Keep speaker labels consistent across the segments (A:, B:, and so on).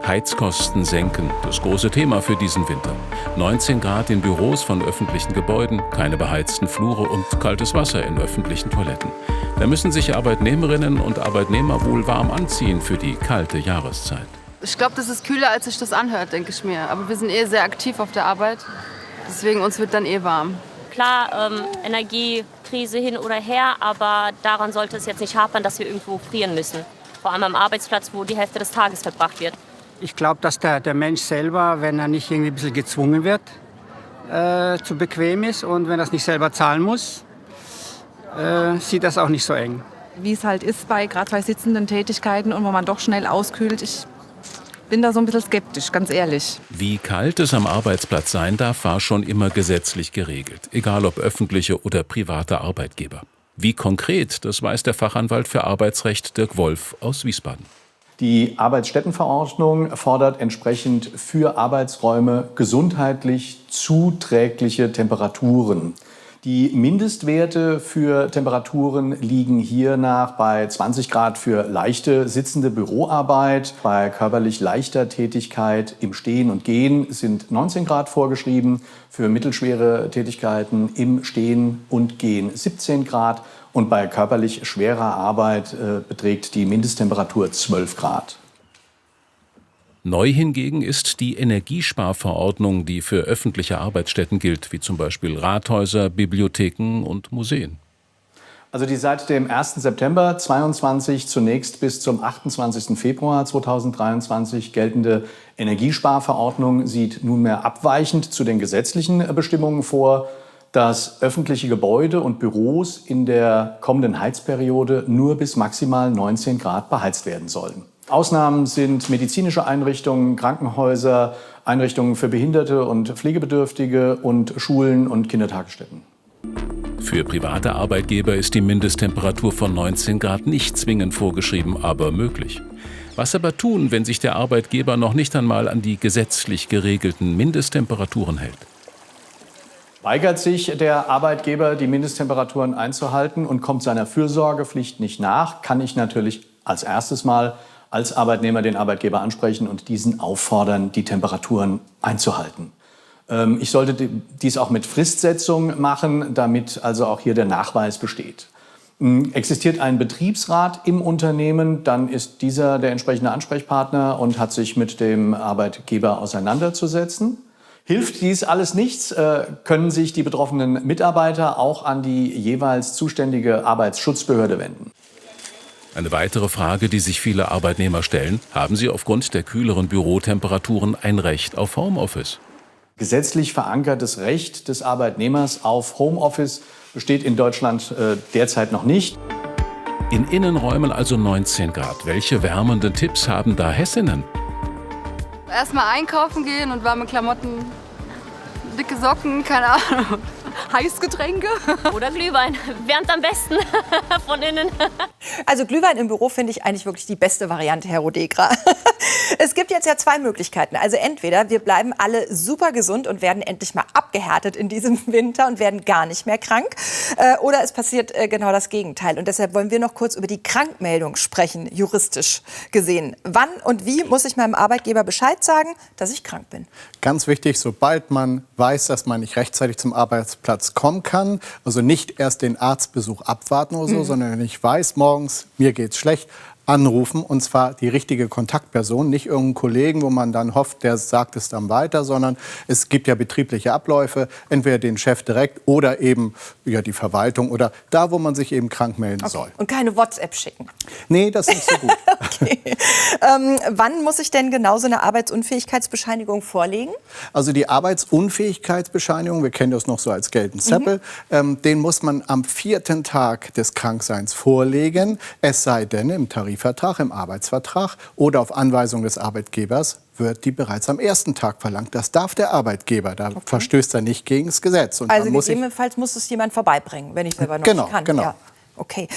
A: Heizkosten senken, das große Thema für diesen Winter. 19 Grad in Büros von öffentlichen Gebäuden, keine beheizten Flure und kaltes Wasser in öffentlichen Toiletten. Da müssen sich Arbeitnehmerinnen und Arbeitnehmer wohl warm anziehen für die kalte Jahreszeit.
B: Ich glaube, das ist kühler, als sich das anhört, denke ich mir. Aber wir sind sehr aktiv auf der Arbeit. Deswegen uns wird dann warm.
C: Klar, Energiekrise hin oder her, aber daran sollte es jetzt nicht hapern, dass wir irgendwo frieren müssen. Vor allem am Arbeitsplatz, wo die Hälfte des Tages verbracht wird.
D: Ich glaube, dass der Mensch selber, wenn er nicht irgendwie ein bisschen gezwungen wird, zu bequem ist und wenn er es nicht selber zahlen muss, sieht das auch nicht so eng.
E: Wie es halt ist gerade bei sitzenden Tätigkeiten und wo man doch schnell auskühlt, ich bin da so ein bisschen skeptisch, ganz ehrlich.
A: Wie kalt es am Arbeitsplatz sein darf, war schon immer gesetzlich geregelt, egal ob öffentliche oder private Arbeitgeber. Wie konkret, das weiß der Fachanwalt für Arbeitsrecht Dirk Wolf aus Wiesbaden.
F: Die Arbeitsstättenverordnung fordert entsprechend für Arbeitsräume gesundheitlich zuträgliche Temperaturen. Die Mindestwerte für Temperaturen liegen hiernach bei 20 Grad für leichte sitzende Büroarbeit. Bei körperlich leichter Tätigkeit im Stehen und Gehen sind 19 Grad vorgeschrieben. Für mittelschwere Tätigkeiten im Stehen und Gehen 17 Grad. Und bei körperlich schwerer Arbeit beträgt die Mindesttemperatur 12 Grad.
A: Neu hingegen ist die Energiesparverordnung, die für öffentliche Arbeitsstätten gilt, wie zum Beispiel Rathäuser, Bibliotheken und Museen.
F: Also die seit dem 1. September 2022 zunächst bis zum 28. Februar 2023 geltende Energiesparverordnung sieht nunmehr abweichend zu den gesetzlichen Bestimmungen vor, dass öffentliche Gebäude und Büros in der kommenden Heizperiode nur bis maximal 19 Grad beheizt werden sollen. Ausnahmen sind medizinische Einrichtungen, Krankenhäuser, Einrichtungen für Behinderte und Pflegebedürftige und Schulen und Kindertagesstätten.
A: Für private Arbeitgeber ist die Mindesttemperatur von 19 Grad nicht zwingend vorgeschrieben, aber möglich. Was aber tun, wenn sich der Arbeitgeber noch nicht einmal an die gesetzlich geregelten Mindesttemperaturen hält?
F: Weigert sich der Arbeitgeber, die Mindesttemperaturen einzuhalten und kommt seiner Fürsorgepflicht nicht nach, kann ich natürlich als erstes Mal als Arbeitnehmer den Arbeitgeber ansprechen und diesen auffordern, die Temperaturen einzuhalten. Ich sollte dies auch mit Fristsetzung machen, damit also auch hier der Nachweis besteht. Existiert ein Betriebsrat im Unternehmen, dann ist dieser der entsprechende Ansprechpartner und hat sich mit dem Arbeitgeber auseinanderzusetzen. Hilft dies alles nichts, können sich die betroffenen Mitarbeiter auch an die jeweils zuständige Arbeitsschutzbehörde wenden.
A: Eine weitere Frage, die sich viele Arbeitnehmer stellen: Haben sie aufgrund der kühleren Bürotemperaturen ein Recht auf Homeoffice?
F: Gesetzlich verankertes Recht des Arbeitnehmers auf Homeoffice besteht in Deutschland derzeit noch nicht.
A: In Innenräumen also 19 Grad. Welche wärmenden Tipps haben da Hessinnen?
B: Erstmal einkaufen gehen und warme Klamotten, dicke Socken, keine Ahnung. Heißgetränke.
C: Oder Glühwein. Wärmt am besten von innen.
G: Also Glühwein im Büro finde ich eigentlich wirklich die beste Variante, Herr Rodegra. Es gibt jetzt ja zwei Möglichkeiten. Also entweder wir bleiben alle super gesund und werden endlich mal abgehärtet in diesem Winter und werden gar nicht mehr krank. Oder es passiert genau das Gegenteil. Und deshalb wollen wir noch kurz über die Krankmeldung sprechen, juristisch gesehen. Wann und wie muss ich meinem Arbeitgeber Bescheid sagen, dass ich krank bin?
H: Ganz wichtig, sobald man weiß, dass man nicht rechtzeitig zum Arbeitsplatz kommen kann, also nicht erst den Arztbesuch abwarten oder so, sondern wenn ich weiß, morgens, mir geht's schlecht, anrufen, und zwar die richtige Kontaktperson, nicht irgendeinen Kollegen, wo man dann hofft, der sagt es dann weiter, sondern es gibt ja betriebliche Abläufe, entweder den Chef direkt oder eben die Verwaltung oder da, wo man sich eben krank melden soll.
G: Und keine WhatsApp schicken?
H: Nee, das ist nicht so gut.
G: Okay. Wann muss ich denn genau so eine Arbeitsunfähigkeitsbescheinigung vorlegen?
H: Also die Arbeitsunfähigkeitsbescheinigung, wir kennen das noch so als gelben Zettel, den muss man am 4. Tag des Krankseins vorlegen, es sei denn im Tarifvertrag, im Arbeitsvertrag oder auf Anweisung des Arbeitgebers wird die bereits am 1. Tag verlangt. Das darf der Arbeitgeber, da verstößt er nicht gegen das Gesetz. Und
G: also gegebenenfalls muss es jemand vorbeibringen, wenn ich selber noch nicht kann.
H: Genau.
G: Ja. Okay.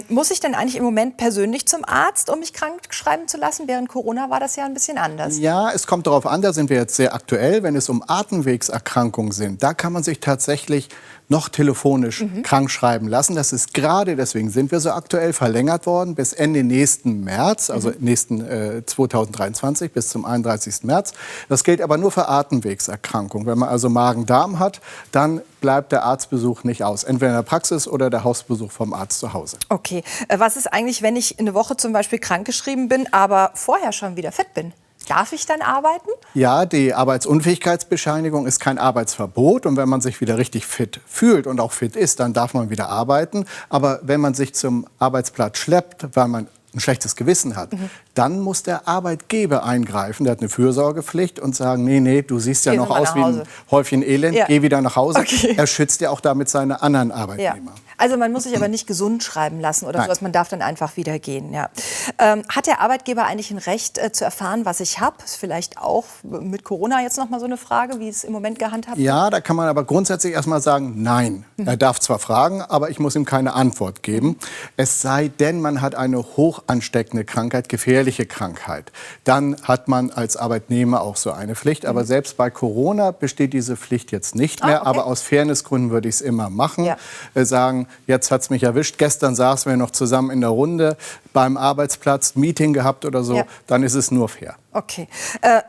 G: Muss ich denn eigentlich im Moment persönlich zum Arzt, um mich krank schreiben zu lassen? Während Corona war das ja ein bisschen anders.
H: Ja, es kommt darauf an, da sind wir jetzt sehr aktuell. Wenn es um Atemwegserkrankungen sind, da kann man sich tatsächlich noch telefonisch krank schreiben lassen. Das ist gerade, deswegen sind wir so aktuell, verlängert worden bis Ende nächsten März, also nächsten 2023 bis zum 31. März. Das gilt aber nur für Atemwegserkrankungen. Wenn man also Magen-Darm hat, dann bleibt der Arztbesuch nicht aus. Entweder in der Praxis oder der Hausbesuch vom Arzt zu Hause.
G: Okay. Was ist eigentlich, wenn ich eine Woche zum Beispiel krankgeschrieben bin, aber vorher schon wieder fit bin? Darf ich dann arbeiten?
H: Ja, die Arbeitsunfähigkeitsbescheinigung ist kein Arbeitsverbot. Und wenn man sich wieder richtig fit fühlt und auch fit ist, dann darf man wieder arbeiten. Aber wenn man sich zum Arbeitsplatz schleppt, weil man ein schlechtes Gewissen hat, dann muss der Arbeitgeber eingreifen. Der hat eine Fürsorgepflicht und sagen, nee, du siehst ja
G: Gehen
H: noch
G: Sie mal
H: aus
G: nach
H: wie ein
G: Hause.
H: Häufchen Elend,
G: Ja.
H: geh wieder nach Hause.
G: Okay.
H: Er schützt ja auch damit seine anderen
G: Ja.
H: Arbeitnehmer.
G: Also man muss sich aber nicht gesund schreiben lassen oder
H: Nein.
G: sowas. Man darf dann einfach wieder gehen. Ja. Hat der Arbeitgeber eigentlich ein Recht zu erfahren, was ich habe? Ist vielleicht auch mit Corona jetzt noch mal so eine Frage, wie es im Moment gehandhabt wird?
H: Ja, da kann man aber grundsätzlich erstmal sagen, nein. Er darf zwar fragen, aber ich muss ihm keine Antwort geben. Es sei denn, man hat eine hoch ansteckende Krankheit, gefährliche Krankheit. Dann hat man als Arbeitnehmer auch so eine Pflicht. Aber selbst bei Corona besteht diese Pflicht jetzt nicht mehr.
G: okay.
H: Aber aus Fairnessgründen würde ich es immer machen.
G: Ja.
H: Sagen, jetzt hat es mich erwischt. Gestern saßen wir noch zusammen in der Runde beim Arbeitsplatz, Meeting gehabt oder so.
G: Ja.
H: Dann ist es nur fair.
G: Okay.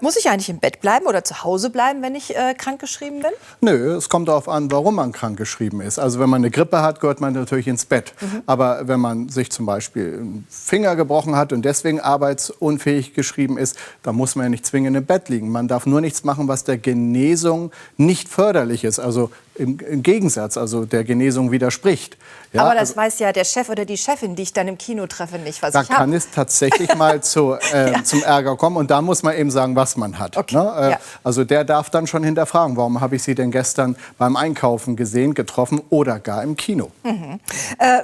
G: Muss ich eigentlich im Bett bleiben oder zu Hause bleiben, wenn ich krankgeschrieben bin?
H: Nö, es kommt darauf an, warum man krankgeschrieben ist. Also wenn man eine Grippe hat, gehört man natürlich ins Bett. Aber wenn man sich zum Beispiel einen Finger gebrochen hat und deswegen arbeitsunfähig geschrieben ist, dann muss man ja nicht zwingend im Bett liegen. Man darf nur nichts machen, was der Genesung nicht förderlich ist. Also im Gegensatz, also der Genesung widerspricht. Ja,
G: Aber das
H: also,
G: weiß ja der Chef oder die Chefin, die ich dann im Kino treffe, nicht, was
H: da
G: ich habe.
H: kann es tatsächlich mal zum Ärger kommen und da muss man eben sagen, was man hat.
G: Okay,
H: Ne?
G: ja.
H: Also der darf dann schon hinterfragen, warum habe ich Sie denn gestern beim Einkaufen gesehen, getroffen oder gar im Kino.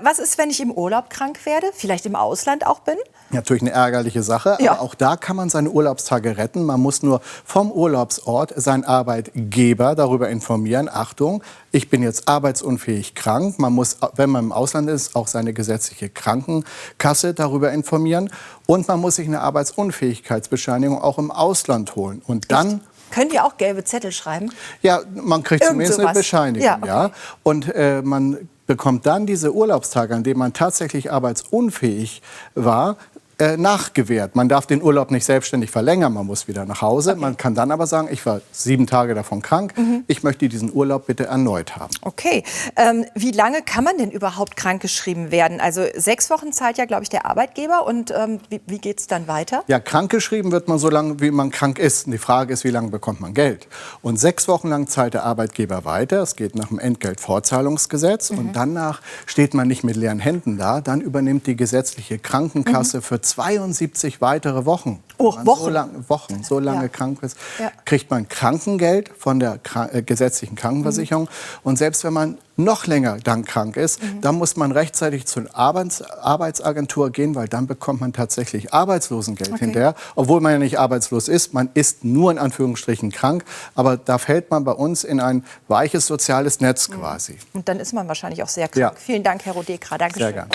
G: Was ist, wenn ich im Urlaub krank werde? Vielleicht im Ausland auch bin?
H: Natürlich eine ärgerliche Sache,
G: Ja.
H: aber auch da kann man seine Urlaubstage retten. Man muss nur vom Urlaubsort seinen Arbeitgeber darüber informieren. Achtung, ich bin jetzt arbeitsunfähig krank. Man muss, wenn man im Ausland ist, auch seine gesetzliche Krankenkasse darüber informieren. Und man muss sich eine Arbeitsunfähigkeitsbescheinigung auch im Ausland holen. Und dann...
G: Können die auch gelbe Zettel schreiben?
H: Ja, man kriegt
G: Irgend
H: zumindest eine
G: sowas.
H: Bescheinigung.
G: Ja, okay.
H: Ja. Und man bekommt dann diese Urlaubstage, an denen man tatsächlich arbeitsunfähig war, nachgewährt. Man darf den Urlaub nicht selbstständig verlängern, man muss wieder nach Hause. Man kann dann aber sagen, ich war 7 Tage davon krank, ich möchte diesen Urlaub bitte erneut haben.
G: Okay. Wie lange kann man denn überhaupt krankgeschrieben werden? Also 6 Wochen zahlt ja, glaube ich, der Arbeitgeber. Und wie geht es dann weiter?
H: Ja, krankgeschrieben wird man so lange, wie man krank ist. Und die Frage ist, wie lange bekommt man Geld? Und 6 Wochen lang zahlt der Arbeitgeber weiter. Es geht nach dem Entgeltfortzahlungsgesetz. Und danach steht man nicht mit leeren Händen da. Dann übernimmt die gesetzliche Krankenkasse für 72 weitere Wochen.
G: Oh,
H: Wenn man
G: Wochen?
H: so lange
G: Ja.
H: krank ist,
G: Ja.
H: kriegt man Krankengeld von der gesetzlichen Krankenversicherung. Und selbst wenn man noch länger dann krank ist, dann muss man rechtzeitig zur Arbeitsagentur gehen, weil dann bekommt man tatsächlich Arbeitslosengeld hinterher. Obwohl man ja nicht arbeitslos ist, man ist nur in Anführungsstrichen krank. Aber da fällt man bei uns in ein weiches soziales Netz quasi.
G: Und dann ist man wahrscheinlich auch sehr krank.
H: Ja.
G: Vielen Dank, Herr Rodekra. Dankeschön.
H: Sehr gerne.